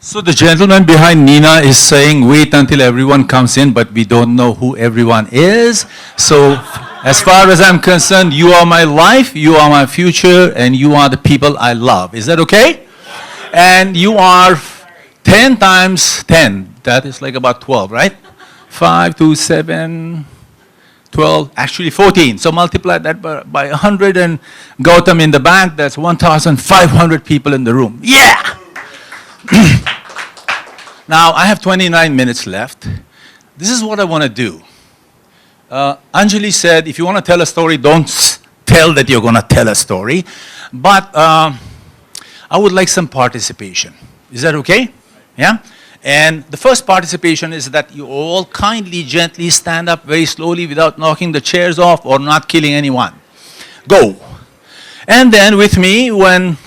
So the gentleman behind Nina is saying, wait until everyone comes in, but we don't know who everyone is. So as far as I'm concerned, you are my life, you are my future, and you are the people I love. Is that okay? And you are 10 times 10. That is like about 12, right? 5 to 7, 12, actually 14. So multiply that by 100, and Gautam in the back, that's 1,500 people in the room. Yeah! Now, I have 29 minutes left. This is what I want to do. Anjali said, if you want to tell a story, don't tell that you're going to tell a story. But I would like some participation. Is that okay? Yeah? And the first participation is that you all kindly, gently stand up very slowly without knocking the chairs off or not killing anyone. Go. And then with me, when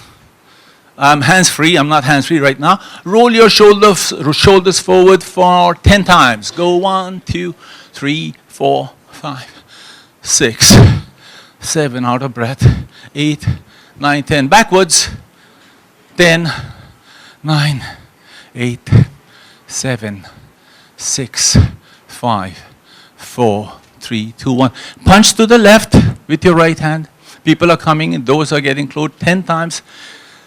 I'm hands-free, I'm not hands-free right now, roll your shoulders forward for 10 times. Go 1, 2, 3, 4, 5, 6, 7, out of breath, 8, 9, 10. Backwards. 10, 9, 8, 7, 6, 5, 4, 3, 2, 1. Punch to the left with your right hand. People are coming and those are getting close. 10 times.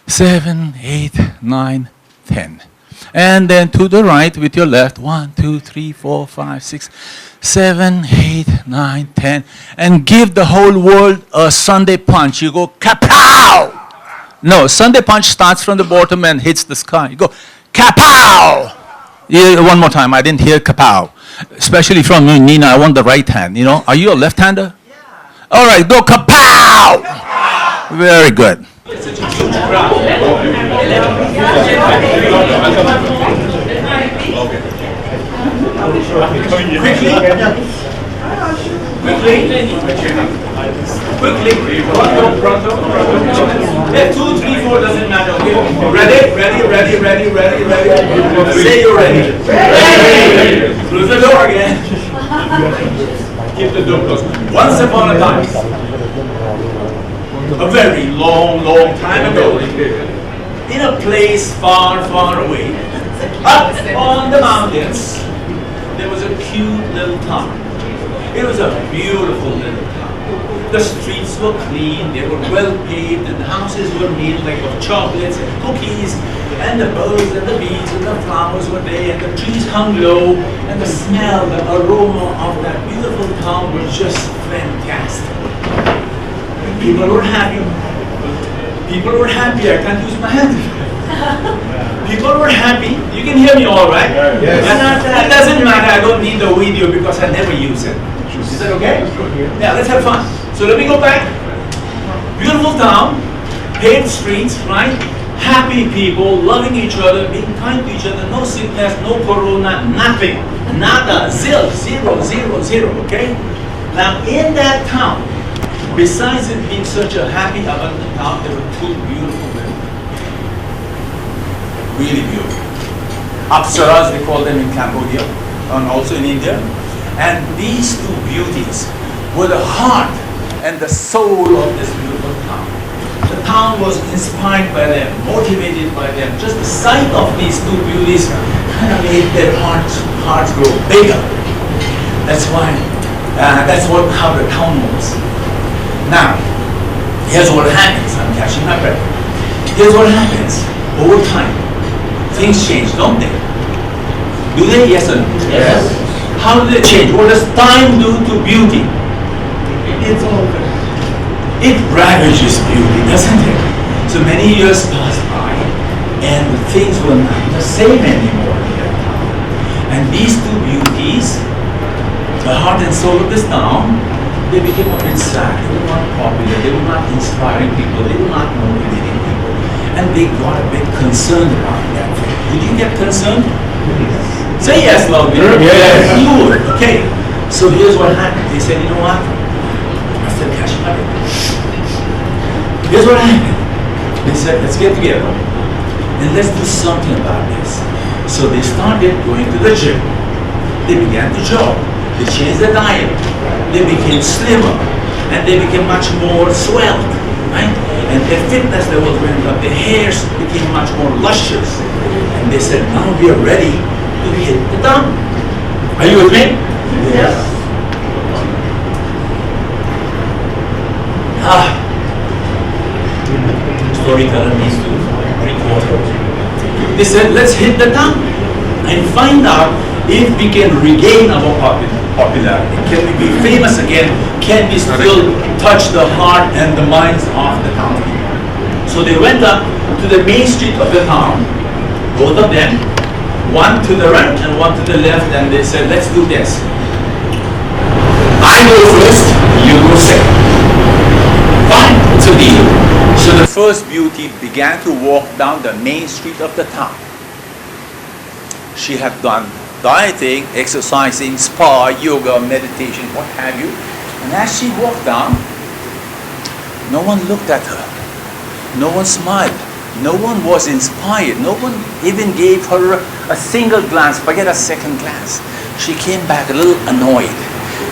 7, 8, 9, 10. And then to the right with your left. 1, 2, 3, 4, 5, 6, 7, 8, 9, 10. And give the whole world a Sunday punch. You go, kapow! No, Sunday punch starts from the bottom and hits the sky. You go, kapow! Yeah, one more time. I didn't hear kapow. Especially from you, Nina. I want the right hand. You know, are you a left-hander? Yeah. All right, go kapow! Kapow! Very good. Quickly. Pronto. 2, 3, 4 doesn't matter. Okay. Ready. Say you're ready. Ready. Close the door again. Keep the door closed. Once upon a time, a very long time ago, in a place far away, up on the mountains, there was a cute little town. It was a beautiful little town. The streets were clean, they were well paved, and the houses were made like of chocolates and cookies, and the birds and the bees and the flowers were there, and the trees hung low, and the smell, the aroma of that beautiful town was just fantastic. People were happy. I can't use my hand. People were happy. You can hear me all right? Yes. It doesn't matter. I don't need the video because I never use it. Is that okay? Yeah, let's have fun. So let me go back. Beautiful town, paved streets, right? Happy people, loving each other, being kind to each other, no sickness, no corona, nothing. Nada, zero, okay? Now in that town, besides it being such a happy, abundant town, there were 2 beautiful women. Really beautiful. Apsaras, they call them in Cambodia, and also in India. And these 2 beauties were the heart and the soul of this beautiful town. The town was inspired by them, motivated by them. Just the sight of these 2 beauties kind of made their hearts grow bigger. That's how the town was. Now, here's what happens. I'm catching my breath. Here's what happens. Over time, things change, don't they? Do they? Yes or no? Yes. How do they change? What does time do to beauty? It's over. It ravages beauty, doesn't it? So many years pass by, and things were not the same anymore here. And these 2 beauties, the heart and soul of this town, they became a bit sad. They were not popular. They were not inspiring people. They were not motivating people. And they got a bit concerned about that. Did you get concerned? Yes. Say yes, loudly. Yes. You would. Okay. So here's what happened. They said, you know what? I said, cash money. Here's what happened. They said, let's get together and let's do something about this. So they started going to the gym. They began to jog. They changed their diet. They became slimmer, and they became much more svelte, right? and their fitness levels went up. Their hairs became much more luscious. And they said, now we are ready to hit the town. Are you with me? Yes. Storyteller needs to record. They said, let's hit the town and find out if we can regain our popularity. Can we be famous again? Can we still touch the heart and the minds of the town? So they went up to the main street of the town, both of them, one to the right and one to the left, and they said, let's do this. I go first, you go second. Fine, it's a deal. So the first beauty began to walk down the main street of the town. She had done dieting, exercising, spa, yoga, meditation, what have you. And as she walked down, no one looked at her. No one smiled. No one was inspired. No one even gave her a single glance, forget a second glance. She came back a little annoyed.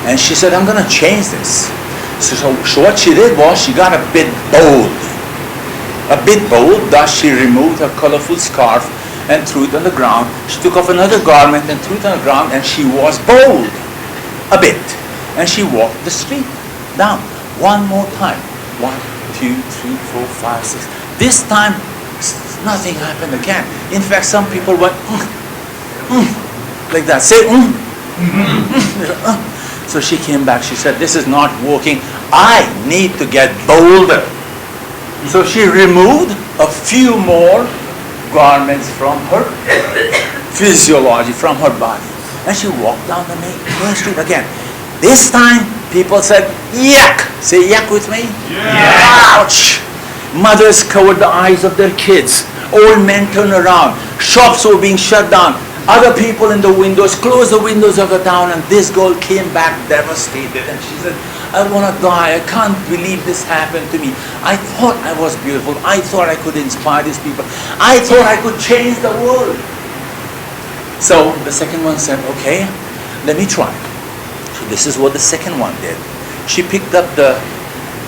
And she said, I'm going to change this. So what she did was she got a bit bold. A bit bold, thus she removed her colorful scarf and threw it on the ground. She took off another garment and threw it on the ground, and she was bold. A bit. And she walked the street down. One more time. 1, 2, 3, 4, 5, 6. This time, nothing happened again. In fact, some people went, like that. Say, So she came back. She said, this is not working. I need to get bolder. So she removed a few more garments from her physiology, from her body. And she walked down the main street again. This time, people said, yuck. Say yuck with me. Yeah. Ouch. Mothers covered the eyes of their kids. Old men turned around. Shops were being shut down. Other people in the windows closed the windows of the town, and this girl came back devastated. And she said, I want to die. I can't believe this happened to me. I thought I was beautiful. I thought I could inspire these people. I thought I could change the world. So the second one said, okay, let me try. So this is what the second one did. She picked up the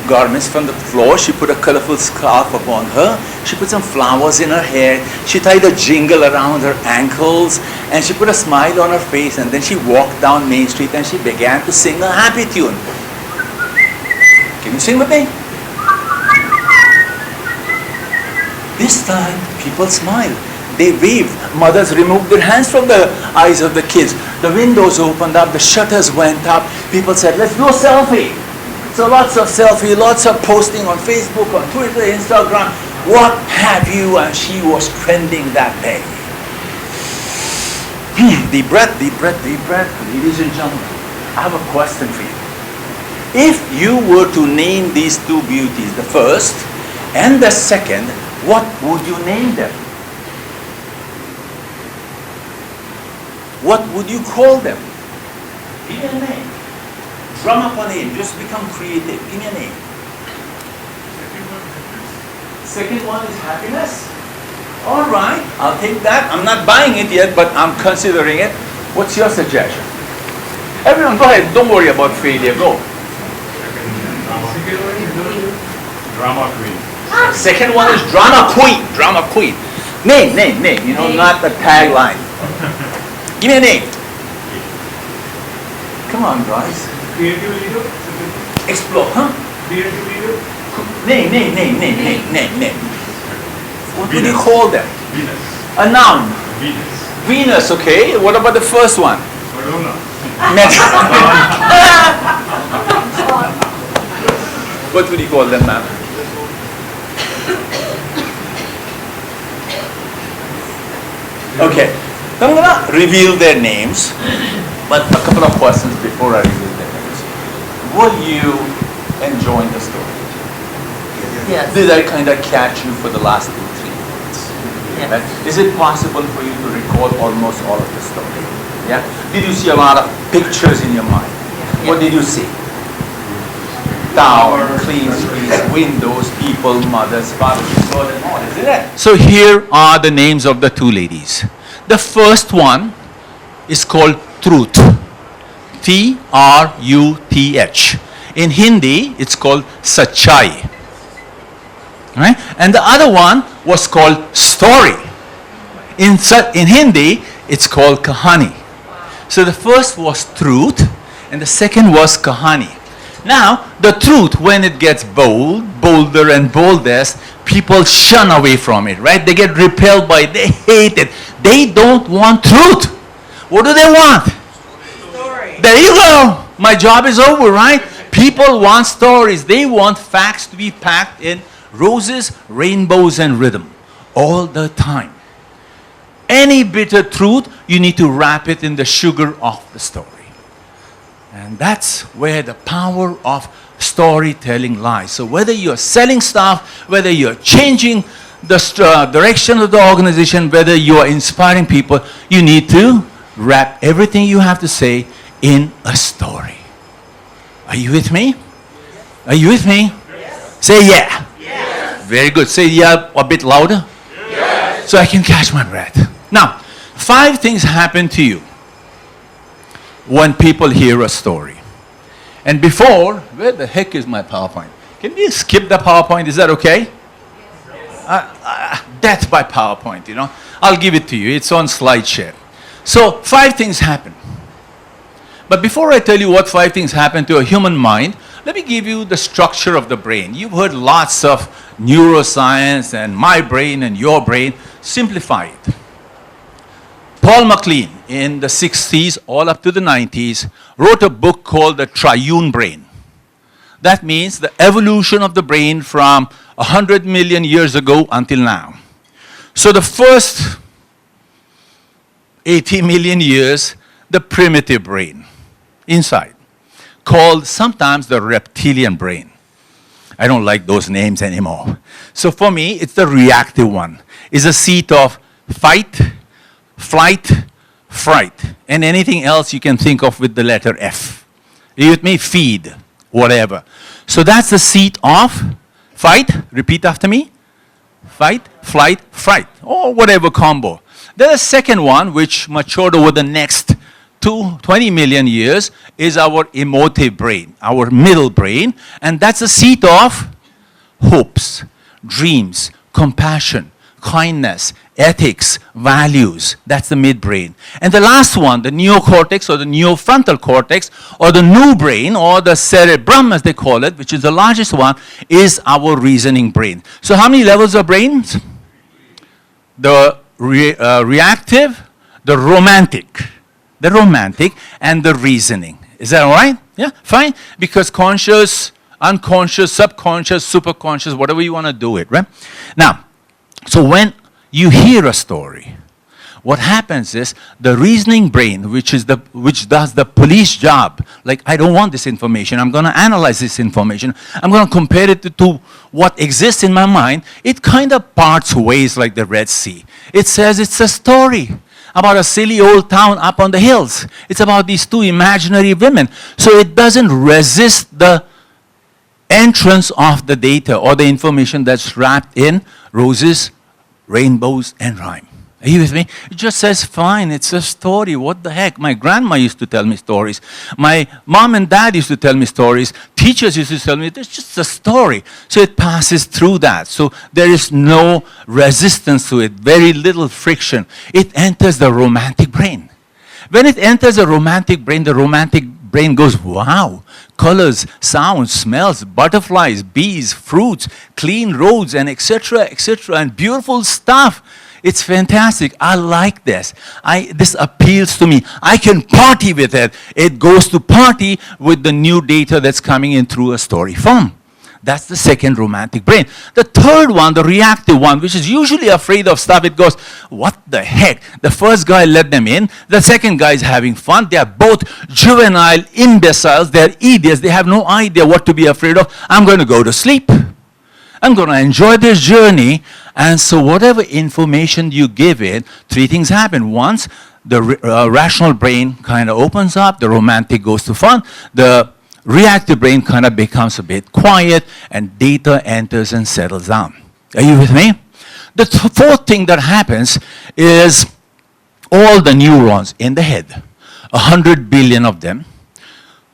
garments from the floor. She put a colorful scarf upon her. She put some flowers in her hair. She tied a jingle around her ankles, and she put a smile on her face, and then she walked down Main Street and she began to sing a happy tune. Can you sing with me? This time, people smiled. They waved. Mothers removed their hands from the eyes of the kids. The windows opened up. The shutters went up. People said, let's do a selfie. So lots of selfie, lots of posting on Facebook, on Twitter, Instagram, what have you, and she was trending that day. Deep breath, deep breath, deep breath. Ladies and gentlemen, I have a question for you. If you were to name these two beauties, the first and the second, what would you name them? What would you call them? Give me a name. Drum up a name. Just become creative. Give me a name. Second one is happiness. All right, I'll take that. I'm not buying it yet, but I'm considering it. What's your suggestion? Everyone, go ahead. Don't worry about failure. Go. Drama queen. Second one is drama queen. Drama queen. Name. You know, not the tagline. Give me a name. Come on, guys. Creative leader. Explore, huh? Creative leader. Name. What do you call them? Venus. A noun. Venus. Venus, okay. What about the first one? Corona. What would you call them, ma'am? Okay. So I'm going to reveal their names, but a couple of questions before I reveal their names. Were you enjoying the story? Yes. Did I kind of catch you for the last 2-3 minutes? Yes. Right? Is it possible for you to recall almost all of the story? Yeah. Did you see a lot of pictures in your mind? Yes. What did you see? Tower, clean streets, windows, people, mothers, fathers, and all. Isn't it? So here are the names of the two ladies. The first one is called Truth. Truth. In Hindi, it's called Sachai. right? And the other one was called story. In Hindi, it's called kahani. So the first was truth, and the second was kahani. Now, the truth, when it gets bolder and boldest, people shun away from it, right? They get repelled by it. They hate it. They don't want truth. What do they want? Story. There you go. My job is over, right? People want stories. They want facts to be packed in roses, rainbows, and rhythm all the time. Any bitter truth, you need to wrap it in the sugar of the story. And that's where the power of storytelling lies. So whether you're selling stuff, whether you're changing the direction of the organization, whether you're inspiring people, you need to wrap everything you have to say in a story. Are you with me? Are you with me? Yes. Say yeah. Yes. Very good. Say yeah a bit louder. Yes. So I can catch my breath. Now, 5 things happen to you when people hear a story. And before, where the heck is my PowerPoint? Can we skip the PowerPoint? Is that okay? Death by PowerPoint, you know. I'll give it to you. It's on slide share. So 5 things happen. But before I tell you what 5 things happen to a human mind, let me give you the structure of the brain. You've heard lots of neuroscience and my brain and your brain. Simplify it. Paul MacLean in the 60s, all up to the 90s, wrote a book called The Triune Brain. That means the evolution of the brain from 100 million years ago until now. So the first 80 million years, the primitive brain inside, called sometimes the reptilian brain. I don't like those names anymore. So for me, it's the reactive one. It's a seat of fight, flight, fright, and anything else you can think of with the letter F. You with me? Feed, whatever. So that's the seat of fight. Repeat after me. Fight, flight, fright, or whatever combo. Then the second one, which matured over the next 20 million years, is our emotive brain, our middle brain, and that's the seat of hopes, dreams, compassion, kindness, ethics, values. That's the midbrain. And the last one, the neocortex or the neofrontal cortex or the new brain or the cerebrum as they call it, which is the largest one, is our reasoning brain. So how many levels of brains? The reactive, the romantic, and the reasoning. Is that all right? Yeah, fine. Because conscious, unconscious, subconscious, superconscious, whatever you want to do it, right? Now, so when you hear a story, what happens is the reasoning brain, which does the police job, like I don't want this information, I'm going to analyze this information, I'm going to compare it to what exists in my mind, it kind of parts ways like the Red Sea. It says it's a story about a silly old town up on the hills. It's about these 2 imaginary women. So it doesn't resist the entrance of the data or the information that's wrapped in roses, rainbows, and rhyme. Are you with me? It just says, fine, it's a story. What the heck? My grandma used to tell me stories. My mom and dad used to tell me stories. Teachers used to tell me, it's just a story. So it passes through that. So there is no resistance to it, very little friction. It enters the romantic brain. When it enters the romantic brain goes, wow, colors, sounds, smells, butterflies, bees, fruits, clean roads, and etc., and beautiful stuff. It's fantastic. I like this. This appeals to me. I can party with it. It goes to party with the new data that's coming in through a story form. That's the second romantic brain. The third one, the reactive one, which is usually afraid of stuff, it goes, what the heck? The first guy let them in. The second guy is having fun. They are both juvenile imbeciles. They're idiots. They have no idea what to be afraid of. I'm going to go to sleep. I'm going to enjoy this journey. And so whatever information you give it, 3 things happen. Once, the rational brain kind of opens up. The romantic goes to fun. The reactive brain kind of becomes a bit quiet, and data enters and settles down. Are you with me? The fourth thing that happens is all the neurons in the head, 100 billion of them,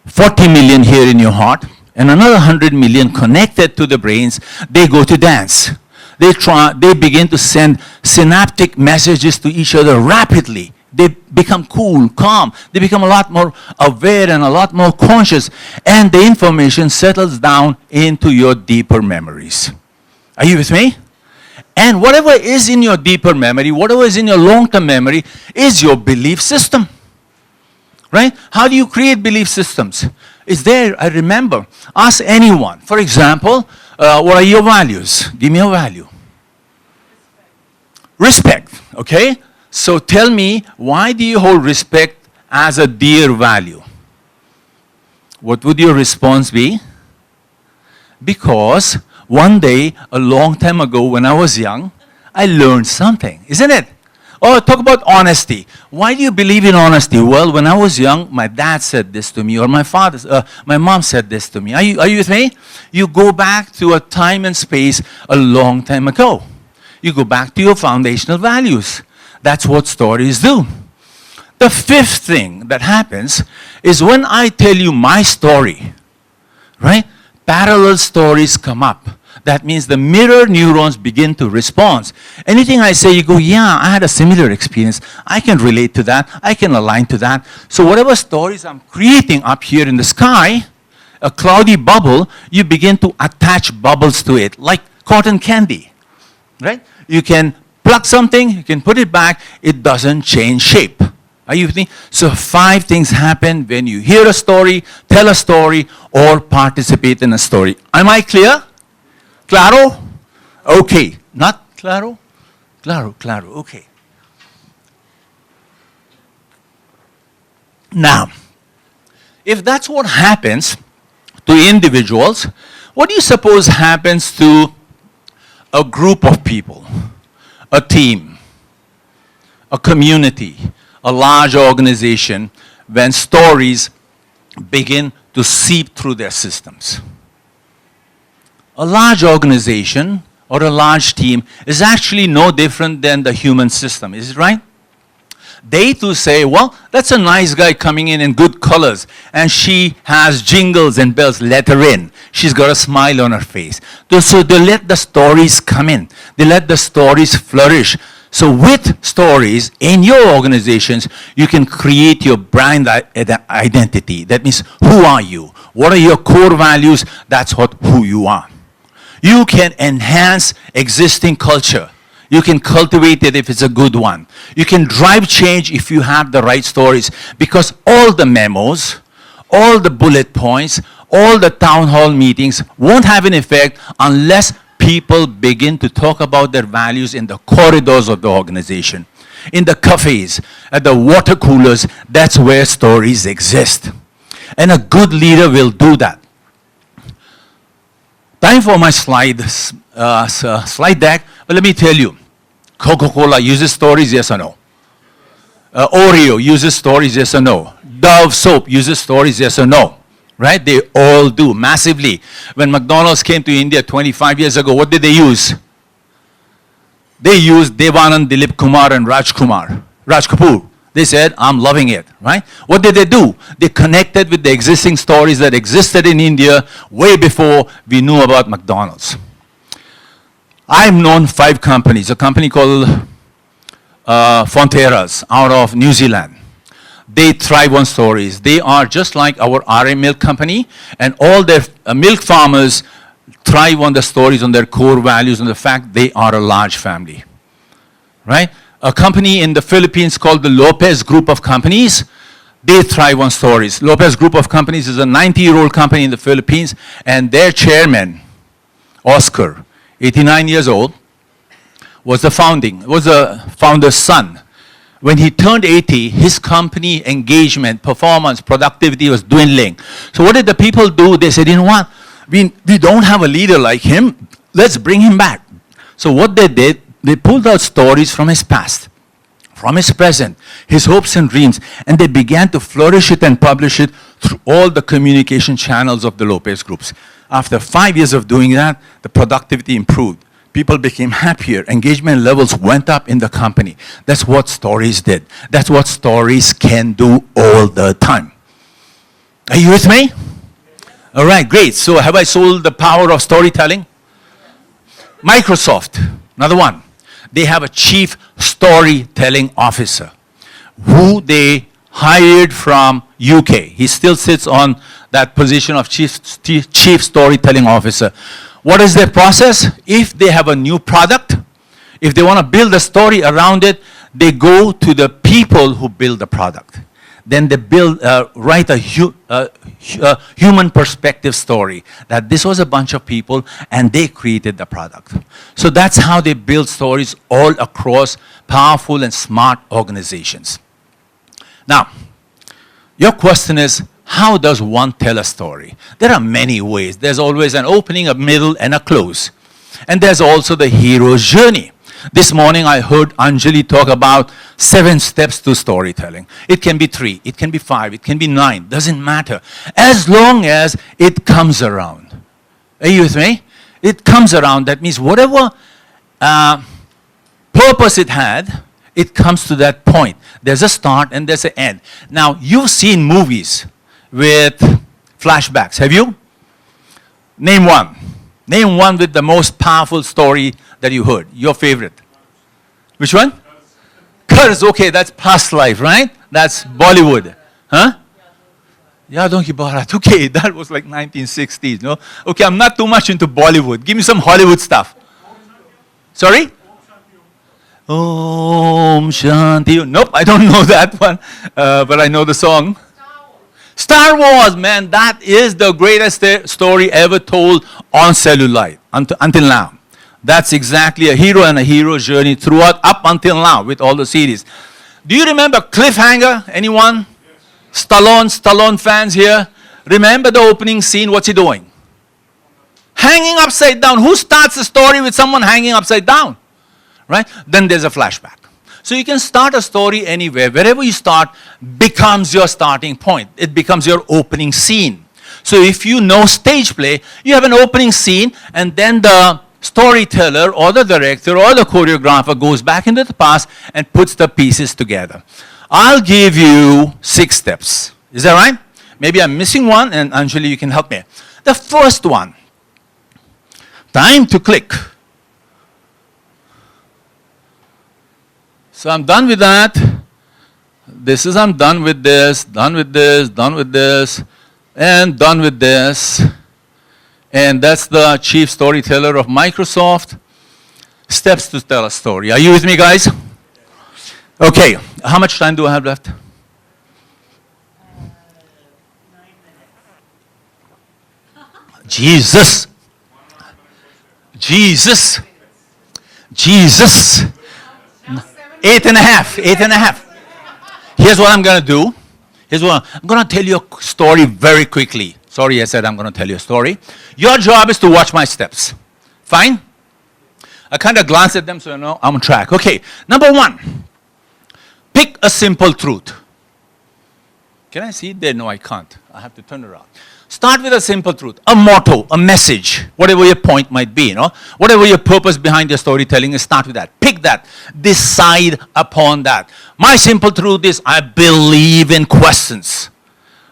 40 million here in your heart, and another 100 million connected to the brains, they go to dance. They begin to send synaptic messages to each other rapidly. They become cool, calm. They become a lot more aware and a lot more conscious. And the information settles down into your deeper memories. Are you with me? And whatever is in your deeper memory, whatever is in your long-term memory, is your belief system. Right? How do you create belief systems? It's there, I remember. Ask anyone. For example, what are your values? Give me a value. Respect, okay? So tell me, why do you hold respect as a dear value? What would your response be? Because one day, a long time ago, when I was young, I learned something, isn't it? Oh, talk about honesty. Why do you believe in honesty? Well, when I was young, my dad said this to me, or my mom said this to me. Are you with me? You go back to a time and space a long time ago. You go back to your foundational values. That's what stories do. The fifth thing that happens is when I tell you my story, right? Parallel stories come up. That means the mirror neurons begin to respond. Anything I say, you go, yeah, I had a similar experience. I can relate to that. I can align to that. So whatever stories I'm creating up here in the sky, a cloudy bubble, you begin to attach bubbles to it, like cotton candy, right? You can pluck something, you can put it back, it doesn't change shape. Are you with me? So 5 things happen when you hear a story, tell a story, or participate in a story. Am I clear? Claro? Okay. Not claro? Claro, okay. Now, if that's what happens to individuals, what do you suppose happens to a group of people, a team, a community, a large organization, when stories begin to seep through their systems? A large organization or a large team is actually no different than the human system, is it right? They too say, well, that's a nice guy coming in good colors, and she has jingles and bells, let her in. She's got a smile on her face. So they let the stories come in. They let the stories flourish. So with stories in your organizations, you can create your brand identity. That means, who are you? What are your core values? That's who you are. You can enhance existing culture. You can cultivate it if it's a good one. You can drive change if you have the right stories, because all the memos, all the bullet points, all the town hall meetings won't have an effect unless people begin to talk about their values in the corridors of the organization, in the cafes, at the water coolers. That's where stories exist. And a good leader will do that. Time for my slide deck. But let me tell you, Coca-Cola uses stories, yes or no? Oreo uses stories, yes or no? Dove soap uses stories, yes or no? Right? They all do, massively. When McDonald's came to India 25 years ago, what did they use? They used Devanand, Dilip Kumar, and Raj Kapoor. They said, I'm loving it, right? What did they do? They connected with the existing stories that existed in India way before we knew about McDonald's. I've known 5 companies, a company called Fonterras out of New Zealand. They thrive on stories. They are just like our RM Milk Company, and all their milk farmers thrive on the stories, on their core values, on the fact they are a large family, right? A company in the Philippines called the Lopez Group of Companies, they thrive on stories. Lopez Group of Companies is a 90-year-old company in the Philippines, and their chairman, Oscar, 89 years old, was the founder's son. When he turned 80, his company engagement, performance, productivity was dwindling. So what did the people do? They said, you know what? We don't have a leader like him. Let's bring him back. So what they did, they pulled out stories from his past, from his present, his hopes and dreams, and they began to flourish it and publish it through all the communication channels of the Lopez groups. After 5 years of doing that, the productivity improved. People became happier. Engagement levels went up in the company. That's what stories did. That's what stories can do all the time. Are you with me? All right, great. So have I sold the power of storytelling? Microsoft, another one. They have a chief storytelling officer who they hired from UK. He still sits on that position of chief storytelling officer. What is their process? If they have a new product, if they want to build a story around it, they go to the people who build the product. Then they write a human perspective story, that this was a bunch of people and they created the product. So that's how they build stories all across powerful and smart organizations. Now, your question is, how does one tell a story? There are many ways. There's always an opening, a middle, and a close. And there's also the hero's journey. This morning I heard Anjali talk about 7 steps to storytelling. It can be 3, it can be 5, it can be 9, doesn't matter. As long as it comes around. Are you with me? It comes around, that means whatever purpose it had, it comes to that point. There's a start and there's an end. Now, you've seen movies with flashbacks, have you? Name one. Name one with the most powerful story that you heard. Your favorite. Which one? Curse. Okay, that's past life, right? That's Bollywood. Huh? Yadon Ki Bharat. Okay, that was like 1960s, no? Okay, I'm not too much into Bollywood. Give me some Hollywood stuff. Sorry? Om Shanti. Nope, I don't know that one, but I know the song. Star Wars, man, that is the greatest story ever told on cellulite until now. That's exactly a hero and a hero's journey throughout up until now with all the series. Do you remember Cliffhanger? Anyone? Yes. Stallone fans here? Remember the opening scene? What's he doing? Hanging upside down. Who starts the story with someone hanging upside down? Right? Then there's a flashback. So you can start a story anywhere. Wherever you start becomes your starting point. It becomes your opening scene. So if you know stage play, you have an opening scene, and then the storyteller or the director or the choreographer goes back into the past and puts the pieces together. I'll give you 6 steps. Is that right? Maybe I'm missing one, and Anjali, you can help me. The first one, time to click. So I'm done with that. I'm done with this, done with this, done with this, and done with this. And that's the chief storyteller of Microsoft. Steps to tell a story. Are you with me, guys? Okay, how much time do I have left? 9 minutes. Jesus. Jesus. Jesus. 8.5. 8.5. Here's what I'm going to do. I'm going to tell you a story very quickly. Sorry, I said I'm going to tell you a story. Your job is to watch my steps. Fine? I kind of glance at them so you know I'm on track. Okay, number 1. Pick a simple truth. Can I see it there? No, I can't. I have to turn around. Start with a simple truth, a motto, a message, whatever your point might be, whatever your purpose behind your storytelling is, start with that. Pick that. Decide upon that. My simple truth is I believe in questions.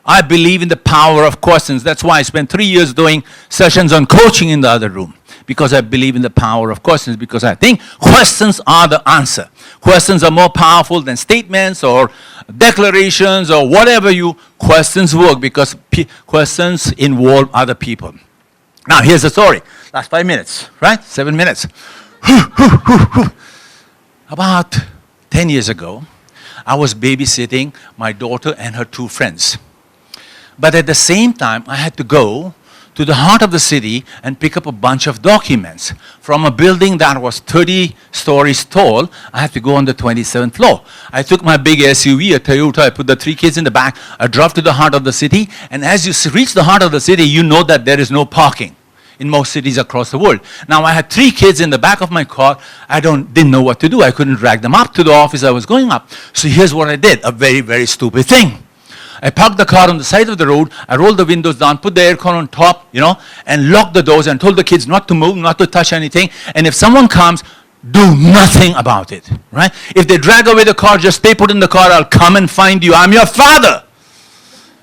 I believe in the power of questions. That's why I spent 3 years doing sessions on coaching in the other room, because I believe in the power of questions, because I think questions are the answer. Questions are more powerful than statements or declarations or whatever questions work, because questions involve other people. Now, here's the story. Last 5 minutes, right? 7 minutes. About 10 years ago, I was babysitting my daughter and her 2 friends. But at the same time, I had to go to the heart of the city and pick up a bunch of documents. From a building that was 30 stories tall, I had to go on the 27th floor. I took my big SUV, a Toyota, I put the 3 kids in the back, I drove to the heart of the city, and as you reach the heart of the city, you know that there is no parking in most cities across the world. Now, I had 3 kids in the back of my car. I didn't know what to do. I couldn't drag them up to the office I was going up. So here's what I did, a very, very stupid thing. I parked the car on the side of the road, I rolled the windows down, put the aircon on top, and locked the doors and told the kids not to move, not to touch anything. And if someone comes, do nothing about it, right? If they drag away the car, just stay put in the car, I'll come and find you. I'm your father.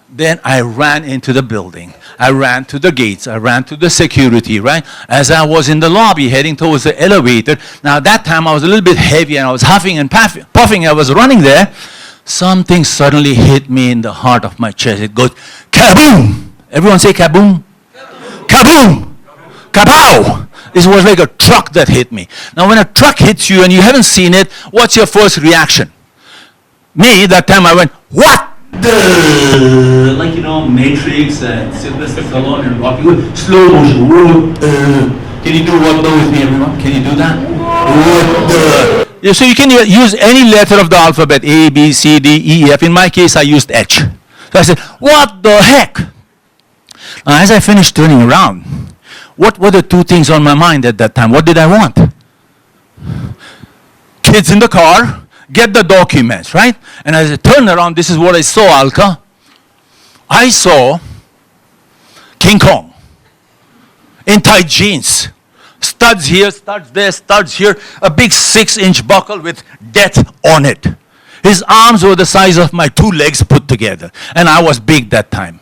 Then I ran into the building. I ran to the gates. I ran to the security, right? As I was in the lobby heading towards the elevator. Now, that time I was a little bit heavy and I was huffing and puffing. I was running there. Something suddenly hit me in the heart of my chest. It goes, kaboom! Everyone say kaboom? Kaboom! Kapow! This was like a truck that hit me. Now, when a truck hits you and you haven't seen it, what's your first reaction? Me, that time I went, what the? Like, Matrix and Sylvester Stallone and Rocky, slow motion. Can you do what the with me, everyone? Can you do that? What the? Yeah, so you can use any letter of the alphabet, A, B, C, D, E, F. In my case, I used H. So I said, what the heck? Now, as I finished turning around, what were the two things on my mind at that time? What did I want? Kids in the car, get the documents, right? And as I turned around, this is what I saw, Alka. I saw King Kong in tight jeans. Studs here, studs there, studs here. A big 6-inch buckle with death on it. His arms were the size of my 2 legs put together. And I was big that time.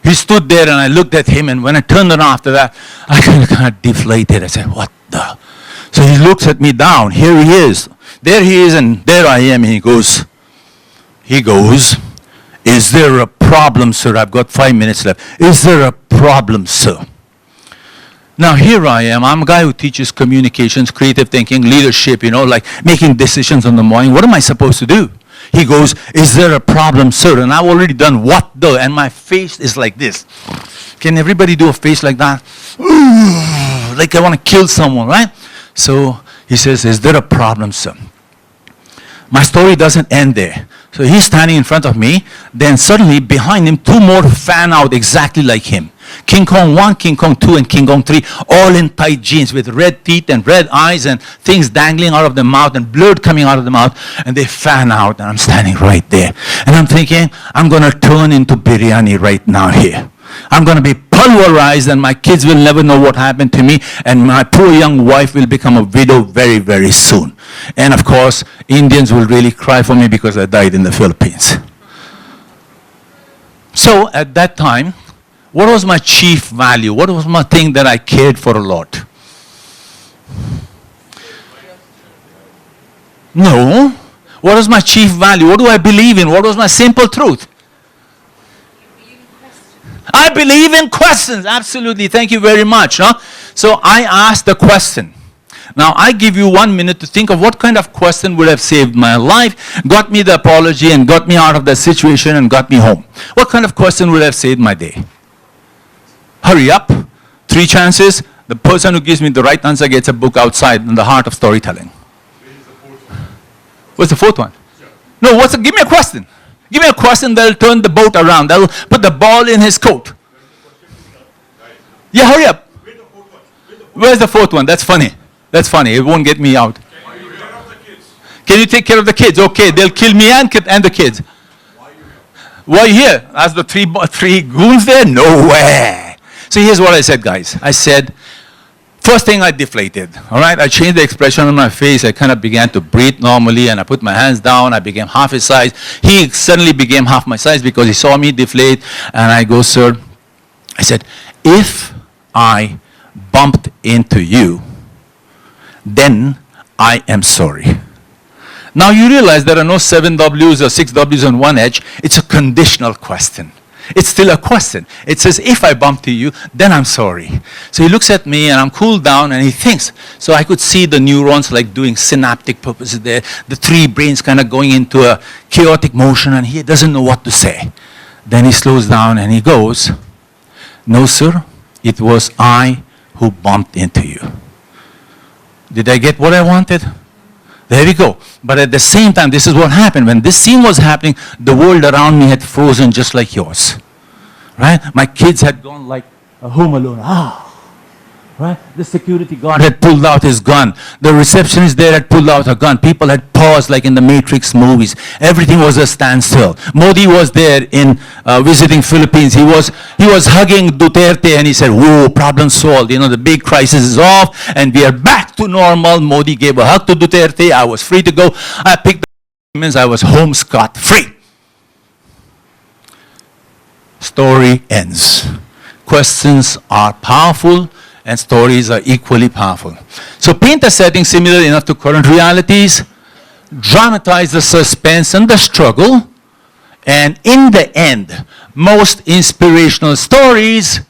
He stood there and I looked at him, and when I turned around after that, I kind of deflated. I said, what the? So he looks at me down. Here he is. There he is, and there I am. And he goes, is there a problem, sir? I've got 5 minutes left. Is there a problem, sir? Now here I am. I'm a guy who teaches communications, creative thinking, leadership, like making decisions in the morning. What am I supposed to do? He goes, is there a problem, sir? And I've already done what the? And my face is like this. Can everybody do a face like that? Ooh, like I want to kill someone, right? So he says, is there a problem, sir? My story doesn't end there. So he's standing in front of me. Then suddenly behind him, 2 more fan out exactly like him. King Kong 1, King Kong 2, and King Kong 3, all in tight jeans with red teeth and red eyes and things dangling out of the mouth and blood coming out of the mouth. And they fan out, and I'm standing right there. And I'm thinking, I'm going to turn into biryani right now here. I'm going to be pulverized, and my kids will never know what happened to me, and my poor young wife will become a widow very, very soon. And of course, Indians will really cry for me because I died in the Philippines. So at that time, what was my chief value? What was my thing that I cared for a lot? No. What was my chief value? What do I believe in? What was my simple truth? I believe in questions. Absolutely. Thank you very much. Huh? So I asked the question. Now I give you 1 minute to think of what kind of question would have saved my life, got me the apology, and got me out of the situation and got me home. What kind of question would have saved my day? Hurry up. 3 chances. The person who gives me the right answer gets a book outside in the heart of storytelling. What's the 4th one? No, give me a question. Give me a question that'll turn the boat around. That'll put the ball in his coat. Yeah, hurry up. Where's the 4th one? That's funny. That's funny. It won't get me out. Can you take care of the kids? Okay, they'll kill me and the kids. Why are you here? As the 3 goons there? No way. So here's what I said, guys. I said, first thing I deflated, all right? I changed the expression on my face. I kind of began to breathe normally, and I put my hands down. I became half his size. He suddenly became half my size because he saw me deflate. And I go, sir, I said, if I bumped into you, then I am sorry. Now you realize there are no 7 W's or 6 W's on one edge. It's a conditional question. It's still a question. It says, if I bump to you, then I'm sorry. So he looks at me, and I'm cooled down, and he thinks. So I could see the neurons like doing synaptic purposes there, the 3 brains kind of going into a chaotic motion, and he doesn't know what to say. Then he slows down, and he goes, no, sir, it was I who bumped into you. Did I get what I wanted? There we go. But at the same time, this is what happened. When this scene was happening, the world around me had frozen just like yours. Right? My kids had gone like a home alone. Right? The security guard had pulled out his gun. The receptionist there had pulled out her gun. People had paused like in the Matrix movies. Everything was a standstill. Modi was there in visiting Philippines. He was hugging Duterte, and he said, whoa, problem solved. The big crisis is off and we are back to normal. Modi gave a hug to Duterte. I was free to go. I picked the documents. I was home scot-free. story ends. Questions are powerful, and stories are equally powerful. So paint a setting similar enough to current realities, dramatize the suspense and the struggle, and in the end, most inspirational stories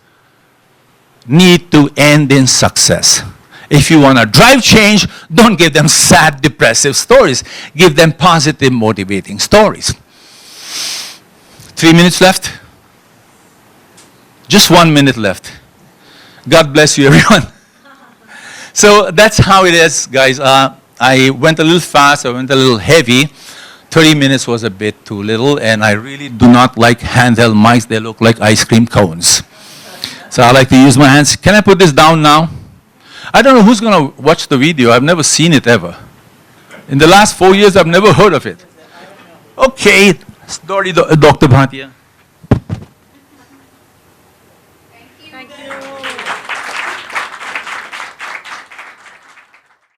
need to end in success. If you want to drive change, don't give them sad, depressive stories. Give them positive, motivating stories. 3 minutes left. Just 1 minute left. God bless you, everyone. So that's how it is, guys. I went a little fast, I went a little heavy. 30 minutes was a bit too little, and I really do not like handheld mics. They look like ice cream cones. So I like to use my hands. Can I put this down now? I don't know who's going to watch the video. I've never seen it ever. In the last 4 years, I've never heard of it. Okay, story, Dr. Bhatia.